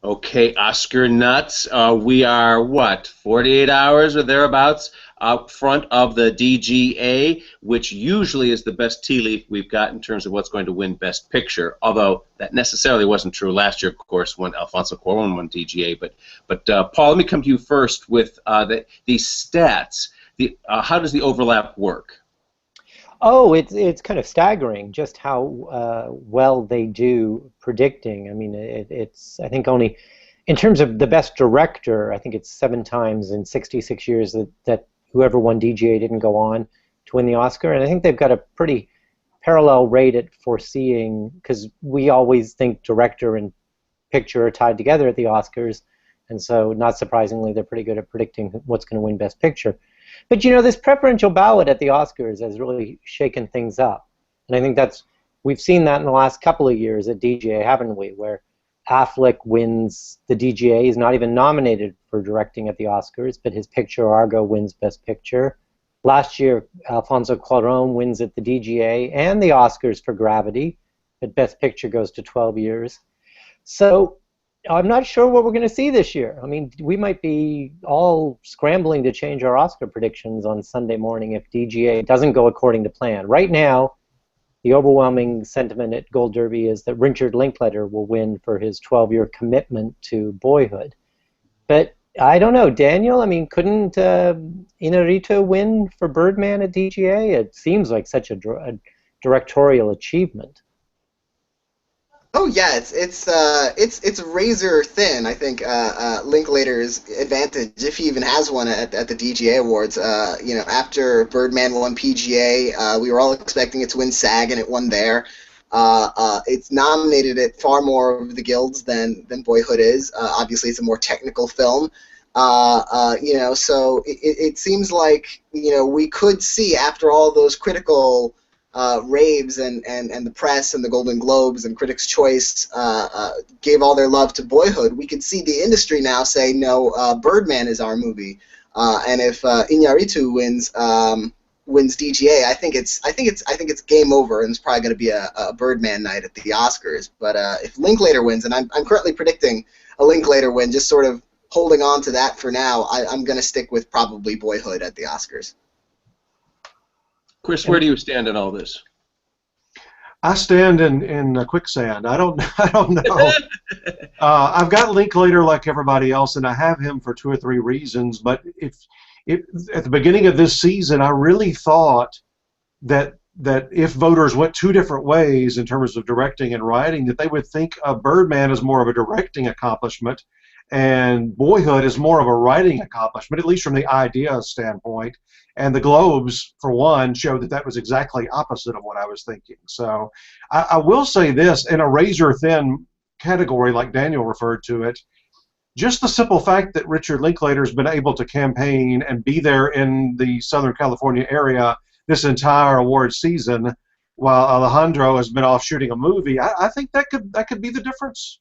Okay, Oscar nuts. We are, what, 48 hours or thereabouts out front of the DGA, which usually is the best tea leaf we've got in terms of what's going to win Best Picture, although that necessarily wasn't true last year, of course, when Alfonso Cuarón won DGA. But Paul, let me come to you first with these stats. How does the overlap work? Oh, it's kind of staggering just how well they do predicting. I mean, it's I think only in terms of the best director, I think it's 7 times in 66 years that whoever won DGA didn't go on to win the Oscar, and I think they've got a pretty parallel rate at foreseeing, because we always think director and picture are tied together at the Oscars, and so not surprisingly, they're pretty good at predicting what's going to win Best Picture. But you know, this preferential ballot at the Oscars has really shaken things up, and I think we've seen that in the last couple of years at DGA, haven't we? Where Affleck wins the DGA, he's not even nominated for directing at the Oscars, but his picture Argo wins Best Picture. Last year, Alfonso Cuarón wins at the DGA and the Oscars for Gravity, but Best Picture goes to 12 years. So I'm not sure what we're going to see this year. I mean, we might be all scrambling to change our Oscar predictions on Sunday morning if DGA doesn't go according to plan. Right now, the overwhelming sentiment at Gold Derby is that Richard Linklater will win for his 12-year commitment to Boyhood. But I don't know, Daniel, I mean, couldn't Inarritu win for Birdman at DGA? It seems like such a directorial achievement. Oh yeah, it's razor thin. I think Linklater's advantage, if he even has one at the DGA Awards. You know, after Birdman won PGA, we were all expecting it to win SAG, and it won there. It's nominated at far more of the guilds than Boyhood is. Obviously, it's a more technical film. You know, so it seems like, you know, we could see, after all those critical raves and the press and the Golden Globes and Critics' Choice gave all their love to Boyhood, we could see the industry now say, no, Birdman is our movie. And if Iñárritu wins DGA, I think it's game over, and it's probably going to be a Birdman night at the Oscars. But if Linklater wins, and I'm currently predicting a Linklater win, just sort of holding on to that for now, I'm going to stick with probably Boyhood at the Oscars. Chris, where do you stand in all this? I stand in quicksand. I don't know. I've got Linklater like everybody else, and I have him for 2 or 3 reasons. But if at the beginning of this season, I really thought that if voters went 2 different ways in terms of directing and writing, that they would think of Birdman as more of a directing accomplishment, and Boyhood is more of a writing accomplishment, at least from the idea standpoint. And the Globes, for one, showed that was exactly opposite of what I was thinking. So I will say this, in a razor-thin category, like Daniel referred to it, just the simple fact that Richard Linklater has been able to campaign and be there in the Southern California area this entire award season, while Alejandro has been off shooting a movie, I think that could be the difference.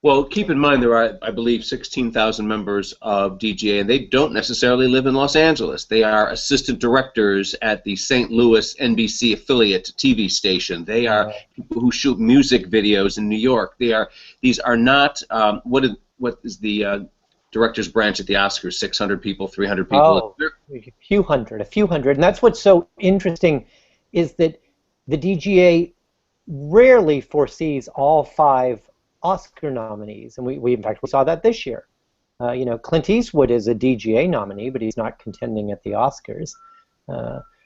Well, keep in mind there are, I believe, 16,000 members of DGA, and they don't necessarily live in Los Angeles. They are assistant directors at the St. Louis NBC affiliate TV station. They are people who shoot music videos in New York. These are not what is the directors branch at the Oscars? 600 people, 300 people. Oh, a few hundred, and that's what's so interesting is that the DGA rarely foresees all 5 Oscar nominees, and we in fact we saw that this year. You know, Clint Eastwood is a DGA nominee, but he's not contending at the Oscars.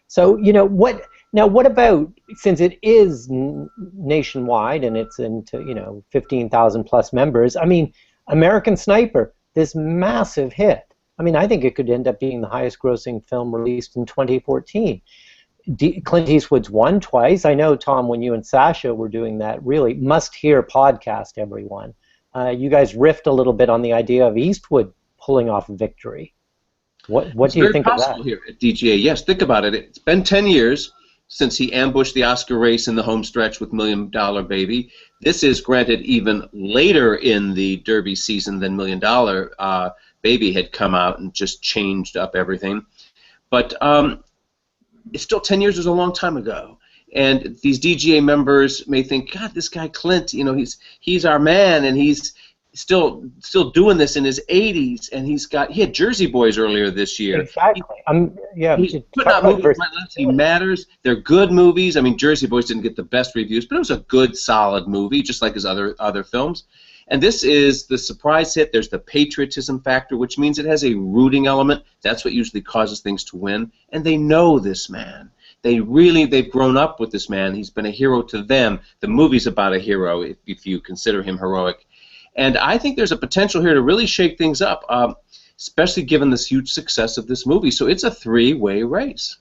So you know what? Now what about, since it is nationwide and it's into 15,000 plus members? I mean, American Sniper, this massive hit. I mean, I think it could end up being the highest-grossing film released in 2014. Clint Eastwood's won twice. I know, Tom, when you and Sasha were doing that really must-hear podcast, everyone, you guys riffed a little bit on the idea of Eastwood pulling off a victory. What do you think of that? It's very possible here at DGA. Yes, think about it. It's been 10 years since he ambushed the Oscar race in the home stretch with $1 Million Baby. This is, granted, even later in the Derby season than $1 Million Baby had come out and just changed up everything. But it's still 10 years is a long time ago, and these DGA members may think, God, this guy Clint, you know, he's our man, and he's still doing this in his 80s, and he had Jersey Boys earlier this year. Exactly. He's putting out movies right now. He matters. They're good movies. I mean, Jersey Boys didn't get the best reviews, but it was a good, solid movie, just like his other films. And this is the surprise hit. There's the patriotism factor, which means it has a rooting element. That's what usually causes things to win. And they know this man. They've grown up with this man. He's been a hero to them. The movie's about a hero, if you consider him heroic. And I think there's a potential here to really shake things up, especially given this huge success of this movie. So it's a three-way race.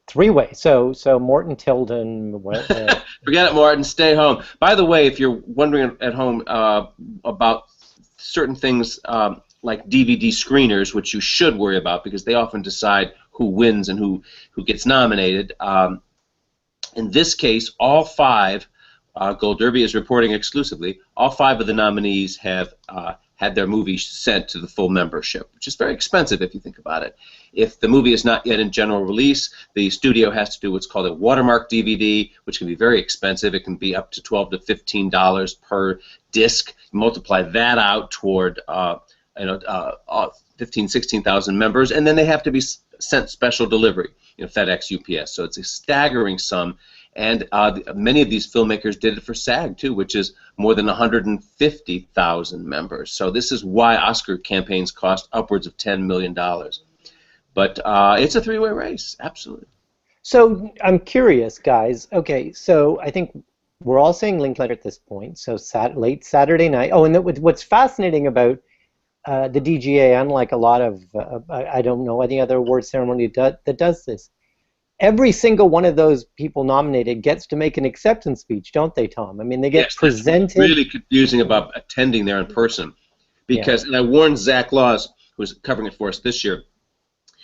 Three-way. So Morton Tilden. Forget it, Morton. Stay home. By the way, if you're wondering at home about certain things like DVD screeners, which you should worry about because they often decide who wins and who gets nominated. In this case, all five. Gold Derby is reporting exclusively. All five of the nominees have had their movies sent to the full membership, which is very expensive if you think about it. If the movie is not yet in general release, the studio has to do what's called a watermark DVD, which can be very expensive. It can be up to $12 to $15 per disc. Multiply that out toward 16,000 members, and then they have to be sent special delivery, FedEx, UPS. So it's a staggering sum. And many of these filmmakers did it for SAG, too, which is more than 150,000 members. So this is why Oscar campaigns cost upwards of $10 million. But it's a three-way race, absolutely. So I'm curious, guys. Okay, so I think we're all saying Linklater at this point, so late Saturday night. Oh, and what's fascinating about the DGA, unlike a lot of, I don't know any other award ceremony that does this, every single one of those people nominated gets to make an acceptance speech, don't they, Tom? I mean, they get presented. It's really confusing about attending there in person, because, and I warned Zach Laws, who's covering it for us this year,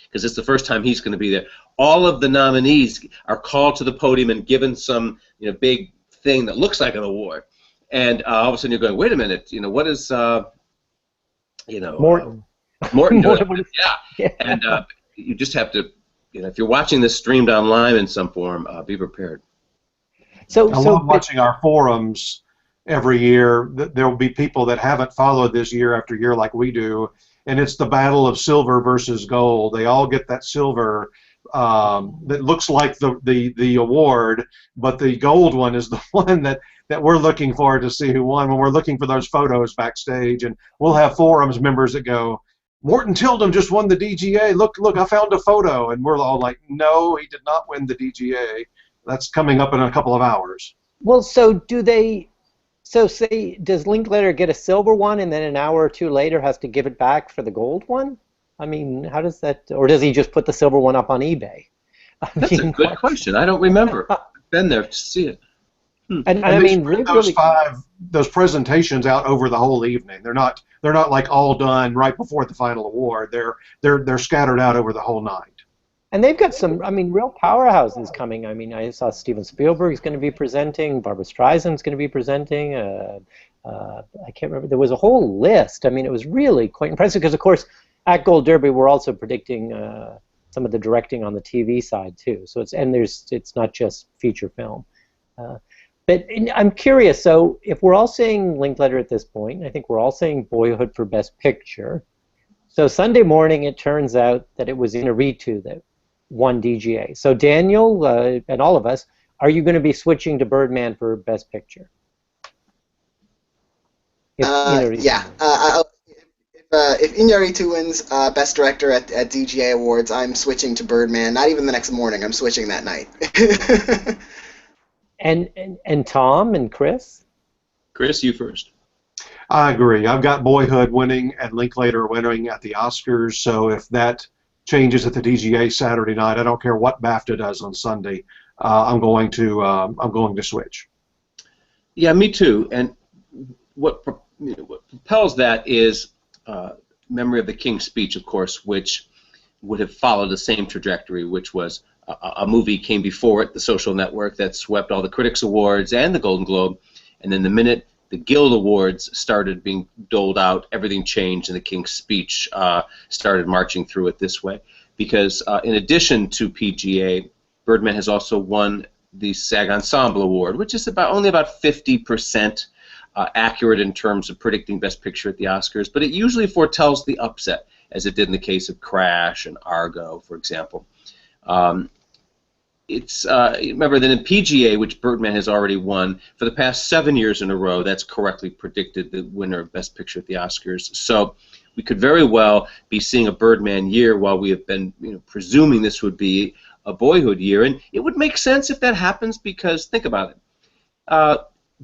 because it's the first time he's going to be there. All of the nominees are called to the podium and given some, big thing that looks like an award, and all of a sudden you're going, wait a minute, what is, Morton. Morton doing? Yeah, and you just have to. If you're watching this streamed online in some form, be prepared. I love watching our forums every year. There will be people that haven't followed this year after year like we do, and it's the battle of silver versus gold. They all get that silver that looks like the award, but the gold one is the one that we're looking for to see who won when we're looking for those photos backstage. And we'll have forums members that go, Morton Tilden just won the DGA. Look, I found a photo. And we're all like, no, he did not win the DGA. That's coming up in a couple of hours. Well, say, does Linklater get a silver one and then an hour or two later has to give it back for the gold one? I mean, how does that, or does he just put the silver one up on eBay? That's a good question. I don't remember. I've been there to see it. And I mean, those presentations out over the whole evening. They're not like all done right before the final award. They're scattered out over the whole night. And they've got some, real powerhouses coming. I mean, I saw Steven Spielberg's going to be presenting, Barbra Streisand's going to be presenting. I can't remember. There was a whole list. I mean, it was really quite impressive because, of course, at Gold Derby we're also predicting some of the directing on the TV side too. So it's not just feature film. But I'm curious, so if we're all saying Linklater at this point, I think we're all saying Boyhood for Best Picture. So Sunday morning, it turns out that it was Inarritu that won DGA. So Daniel and all of us, are you going to be switching to Birdman for Best Picture? Yeah. If Inarritu wins Best Director at DGA Awards, I'm switching to Birdman. Not even the next morning. I'm switching that night. And Tom and Chris? Chris, you first. I agree. I've got Boyhood winning and Linklater winning at the Oscars. So if that changes at the DGA Saturday night, I don't care what BAFTA does on Sunday. I'm going to switch. Yeah, me too. And what propels that is Memory of the King's Speech, of course, which would have followed the same trajectory, which was a movie came before it, The Social Network, that swept all the Critics Awards and the Golden Globe, and then the minute the Guild Awards started being doled out, everything changed, and the King's Speech started marching through it this way. Because in addition to PGA, Birdman has also won the SAG Ensemble Award, which is only about 50% accurate in terms of predicting Best Picture at the Oscars, but it usually foretells the upset, as it did in the case of Crash and Argo, for example. Remember that in PGA, which Birdman has already won, for the past 7 years in a row, that's correctly predicted the winner of Best Picture at the Oscars. So we could very well be seeing a Birdman year while we have been presuming this would be a Boyhood year. And it would make sense if that happens because, think about it.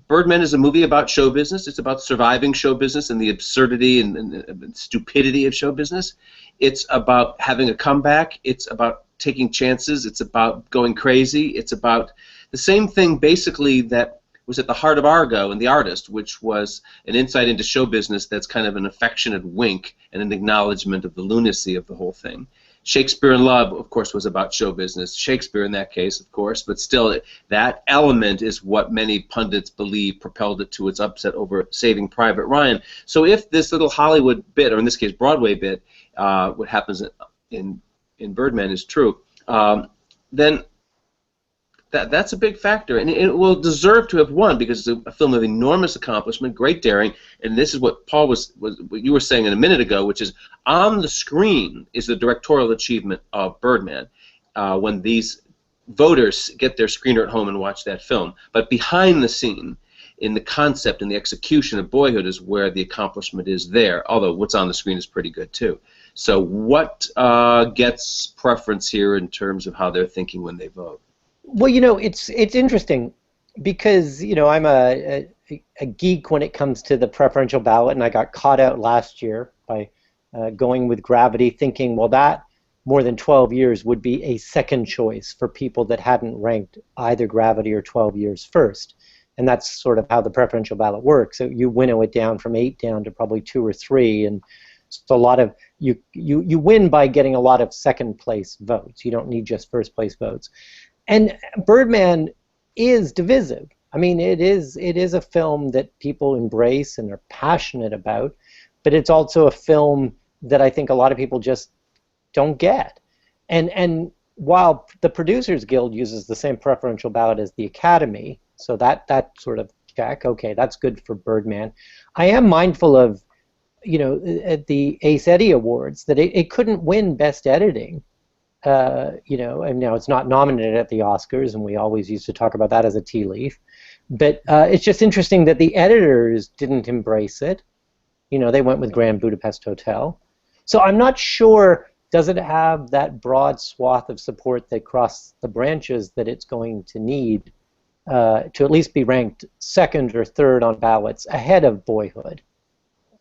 Birdman is a movie about show business. It's about surviving show business and the absurdity and stupidity of show business. It's about having a comeback. It's about taking chances. It's about going crazy. It's about the same thing, basically, that was at the heart of Argo and The Artist, which was an insight into show business that's kind of an affectionate wink and an acknowledgement of the lunacy of the whole thing. Shakespeare in Love, of course, was about show business. Shakespeare in that case, of course, but still, that element is what many pundits believe propelled it to its upset over Saving Private Ryan. So if this little Hollywood bit, or in this case Broadway bit, what happens in Birdman is true, then that's a big factor, and it will deserve to have won because it's a film of enormous accomplishment, great daring, and this is what Paul what you were saying a minute ago, which is on the screen is the directorial achievement of Birdman when these voters get their screener at home and watch that film, but behind the scene, in the concept and the execution of Boyhood is where the accomplishment is there, although what's on the screen is pretty good too. So what gets preference here in terms of how they're thinking when they vote? Well, it's interesting because I'm a geek when it comes to the preferential ballot, and I got caught out last year by going with Gravity, thinking, well, that more than 12 years would be a second choice for people that hadn't ranked either Gravity or 12 years first, and that's sort of how the preferential ballot works. So you winnow it down from 8 down to probably 2 or 3, and so a lot of you win by getting a lot of second place votes. You don't need just first place votes. And Birdman is divisive. I mean, it is a film that people embrace and are passionate about, but it's also a film that I think a lot of people just don't get. And while the Producers Guild uses the same preferential ballot as the Academy, so that sort of check, okay, that's good for Birdman. I am mindful of, at the Ace Eddie Awards, that it couldn't win Best Editing. And now it's not nominated at the Oscars, and we always used to talk about that as a tea leaf. But it's just interesting that the editors didn't embrace it. They went with Grand Budapest Hotel. So I'm not sure, does it have that broad swath of support that across the branches that it's going to need to at least be ranked second or third on ballots ahead of Boyhood?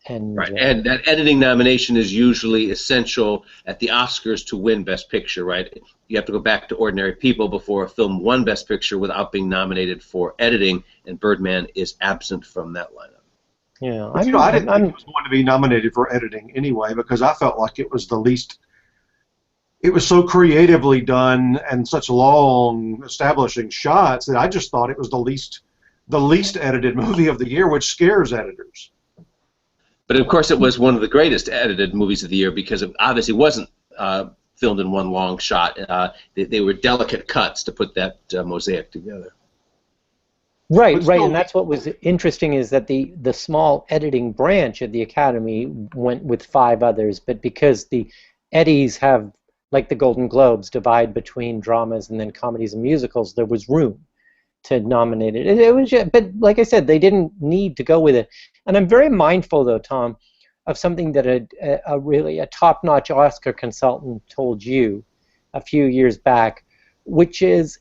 And, right, and that editing nomination is usually essential at the Oscars to win Best Picture, right? You have to go back to Ordinary People before a film won Best Picture without being nominated for editing, and Birdman is absent from that lineup. Yeah, I didn't think it was going to be nominated for editing anyway because I felt like it was the least. It was so creatively done and such long establishing shots that I just thought it was the least edited movie of the year, which scares editors. But of course, it was one of the greatest edited movies of the year because it obviously wasn't filmed in one long shot. They were delicate cuts to put that mosaic together. Right, and that's what was interesting is that the small editing branch at the Academy went with 5 others, but because the Eddies have, like the Golden Globes, divide between dramas and then comedies and musicals, there was room to nominate it. It was just, but like I said, they didn't need to go with it. And I'm very mindful, though, Tom, of something that a really top-notch Oscar consultant told you a few years back, which is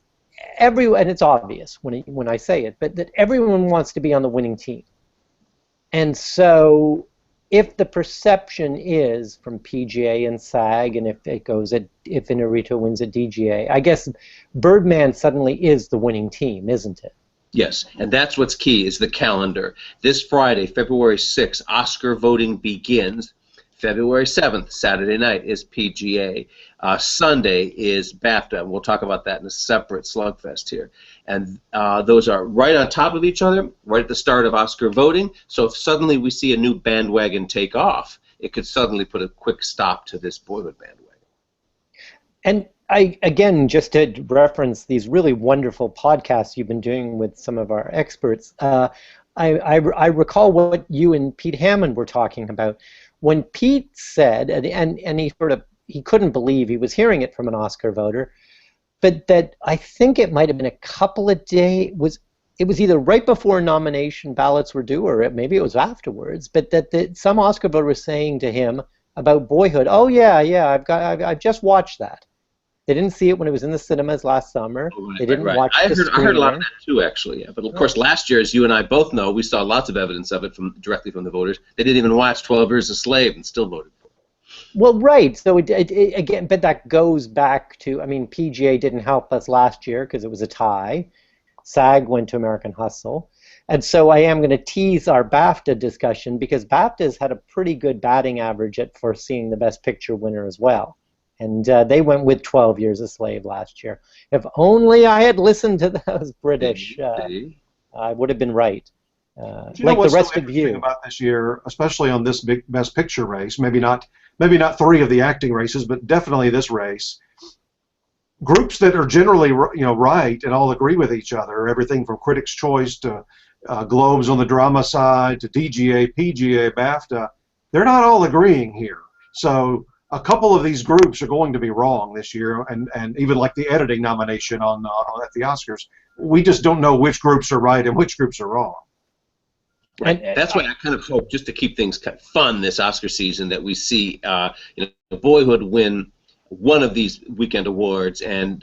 and it's obvious when I say it, but that everyone wants to be on the winning team. And so if the perception is from PGA and SAG, and if Inarritu wins at DGA, I guess Birdman suddenly is the winning team, isn't it? Yes, and that's what's key is the calendar. This Friday, February 6th, Oscar voting begins. February 7th, Saturday night, is PGA. Sunday is BAFTA, and we'll talk about that in a separate slugfest here. And those are right on top of each other, right at the start of Oscar voting. So if suddenly we see a new bandwagon take off, it could suddenly put a quick stop to this Boyhood bandwagon. And again, just to reference these really wonderful podcasts you've been doing with some of our experts, I recall what you and Pete Hammond were talking about when Pete said, and he couldn't believe he was hearing it from an Oscar voter, but that I think it might have been a couple of days. It was either right before nomination ballots were due, or maybe it was afterwards. But that some Oscar voter was saying to him about Boyhood, "Oh yeah, I've just watched that." They didn't see it when it was in the cinemas last summer. They didn't watch the screening. I heard a lot of that too, actually. Yeah. But of course, last year, as you and I both know, we saw lots of evidence of it directly from the voters. They didn't even watch 12 Years a Slave and still voted for it. Well, right. So again, but that goes back to, I mean, PGA didn't help us last year because it was a tie. SAG went to American Hustle. And so I am going to tease our BAFTA discussion because BAFTA's had a pretty good batting average at foreseeing the Best Picture winner as well. And they went with 12 Years a Slave last year. If only I had listened to those British, I would have been right. Like the rest of you. About this year, especially on this big Best Picture race, maybe not 3 of the acting races, but definitely this race. Groups that are generally right and all agree with each other, everything from Critics' Choice to Globes on the drama side to DGA, PGA, BAFTA, they're not all agreeing here. So a couple of these groups are going to be wrong this year, and even like the editing nomination at the Oscars, we just don't know which groups are right and which groups are wrong. Right. That's why I kind of hope, just to keep things kind of fun this Oscar season, that we see Boyhood win one of these weekend awards and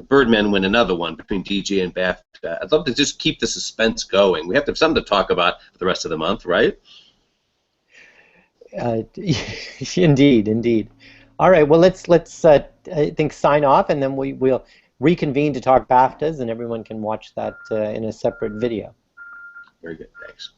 Birdman win another one between DGA and BAFTA. I'd love to just keep the suspense going. We have to have something to talk about for the rest of the month, right? Indeed. All right. Well, let's I think sign off, and then we'll reconvene to talk BAFTAs, and everyone can watch that in a separate video. Very good. Thanks.